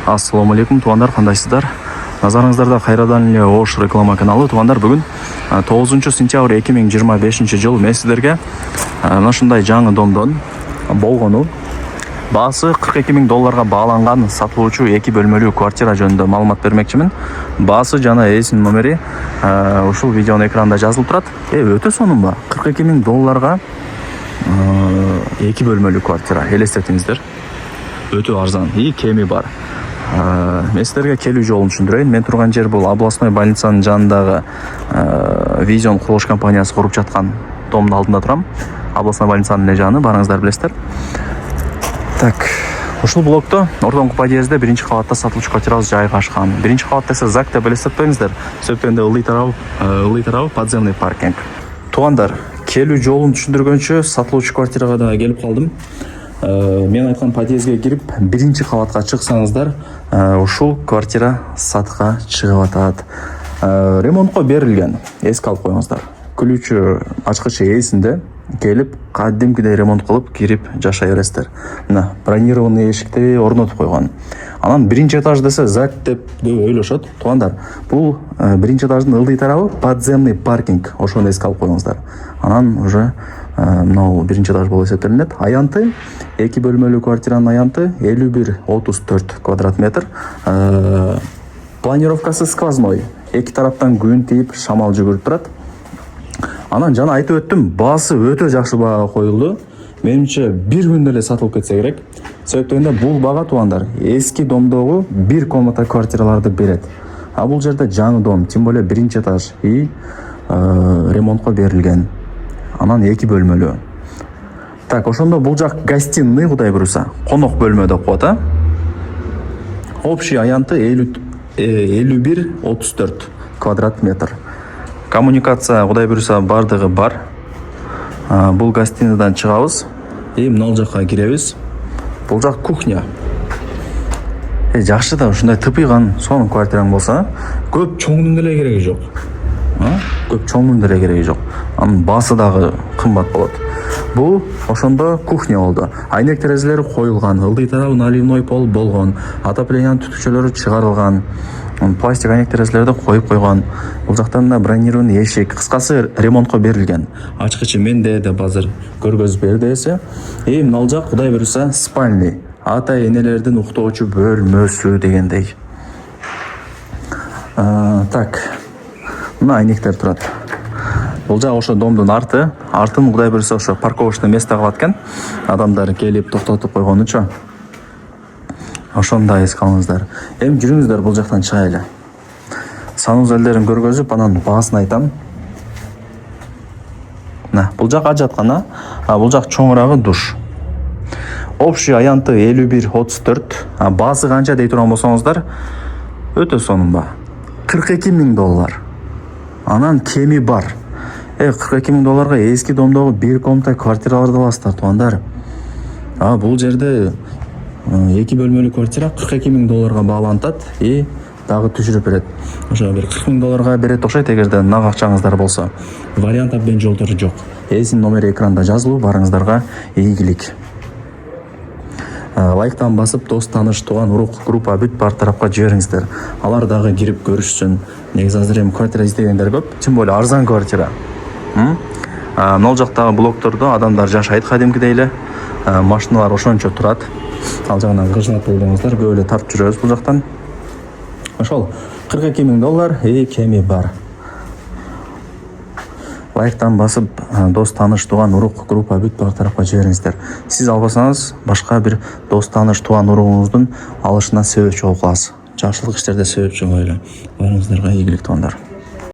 Ассаламу алейкум, туугандар, кандайсыздар? Назарыңыздарда кайрадан эле Ош реклама каналы. Туугандар, бүгүн 9 сентябрь 2025 жыл мен сиздерге мына ушундай жаңы домдон болгону баасы $42,000 бааланган сатылуучу 2 бөлмөлүү квартира жөнүндө маалымат бермекчимин. Баасы жана эсин номери ушул видеонун экранында жазылып турат. Өтө сонун ба? $42,000 2 бөлмөлүү квартира. Элестетиңиздер. Өтө арзан и кеми бар. Мен сиздерге келүү жолун түшүндүрөйүн. Мен турган жер бул областной больницанын жанындагы Vision курулуш компаниясы куруп жаткан домдун алдында турам. Областной больницанын эле жаны, барыңыздар билесиздер. Так, ушул блокто ордоңку подъездде биринчи кабатта сатылуучу квартирабыз жайгашкан. Биринчи кабат десе ЗАГ деп элестетпеңиздер. Сөптөндө ылдый тарабы подземный паркинг. Туугандар, келүү жолун түшүндүргөнчө сатылуучу квартирага да келип калдым. Мен айткан подъездге кирип биринчи кабатка чыксаңыздар, ушул квартира сатка чыгып атат. Ремонтко берилген. Эске алып коюңуздар. Күлүүчү ачкычы эсинде, келип кадимкидей ремонт кылып кирип жашай бересиздер. Мына бронированный эшикти орнотуп койгон. Анан биринчи этаж десе ЗАГ деп ойлошот. Туугандар, бул биринчи этаждын ылдый тарабы подземный паркинг. Ошону эске алып коюңуздар. Анан уже мынау биринчи этаж болуп эсептелинет. Аянты 2 бөлмөлүү квартиранын аянты 51-34 квадрат метр. Планировкасы сквозной. Эки тараптан күн тийип, шамал жүгүрүп турат. Анан жана айтып өттүм, баасы өтө жакшы баага коюлду. Менимче бир күндө эле сатылып кетсе керек. Себептен бул бага, туугандар, эски домдогу бир комната квартираларды берет. А бул жерде жаңы дом, тем более биринчи этаж и ремонтко берилген. Анан 2 бөлмөлүү. Так, ошондо бул жак гостиный, кудай буюрса, конок бөлмө деп коет, Общий аянты 51-34 квадрат метр. Коммуникация, кудай буюрса, бардыгы бар. Бул гостиныйдан чыгабыз и мына жакка киребиз. Бул жак кухня. Жакшы да ушундай тыпыйган сонун квартираң болсо, көп чоңдун деле кереги жок. Көп чоңдун деле кереги жок. Анын баасы дагы кымбат болот. Бул ошондо кухня болду. Айнек терезелери коюлган, ылдый тарабы наливной пол болгон, отоплениянын түтүкчөлөрү чыгарылган, пластик айнек терезелерди коюп койгон. Бул жактан да бронированный эшик, кыскасы ремонтко берилген. Ачкычы менде деп азыр көргөзүп берди эсе. Мына жак кудай буюрса спальный, ата энелердин уктоочу бөлмөсү дегендей. Так, мына айнектер турат. Бул жак ошо домдун артын кудай буюрса ошо парковочный место кылат экен. Адамдар келип токтотуп койгонучу. Ошондо эске алыңыздар. Жүрүңүздөр бул жактан чыгайлы. Санузелдерин көргөзүп, анан баасын айтам. Бул жак ажаткан, бул жак чоңурагы душ. Общий аянты 51-34. Баасы канча дей турган болсоңуздар, өтө сонун ба. $42,000. Анан кеми бар. $42,000 эски домдогу бир комната квартираларды аласыздар, туугандар. Бул жерде 2 бөлмөлүү квартира $42,000 баалантат и дагы түшүрүп берет. Ошо бир $40,000 берет окшойт, эгерде нак акчаңыздар болсо. Вариант абдан жолдору жок. Эсин номери экранда жазылуу, барыңыздарга ийгилик. Лайктан басып, дос, тааныш, тууган, урук, группа бүт бар тарапка жибериңиздер. Алар дагы кирип көрүшсүн. Негизи азыр эми квартира издегендер көп, тем более арзан квартира. Мына жактагы блоктордо адамдар жашайт кадимкидей эле. Машиналар ошончо турат. Ал жагынан кыжынат болбоңуздар, көп эле тартып жүрөбүз бул жактан. Ошол $42,000 кеми бар. Лайктан басып, дос, тааныш, тууган, урук, группа бүт бар тарапка жибериңиздер. Сиз албасаңыз, башка бир дос, тааныш, тууган, уругуңуздун алышына себепчи болуп каласыз. Жакшылык иштерде себепчи болойлу. Барыңыздарга ийгилик, туугандар.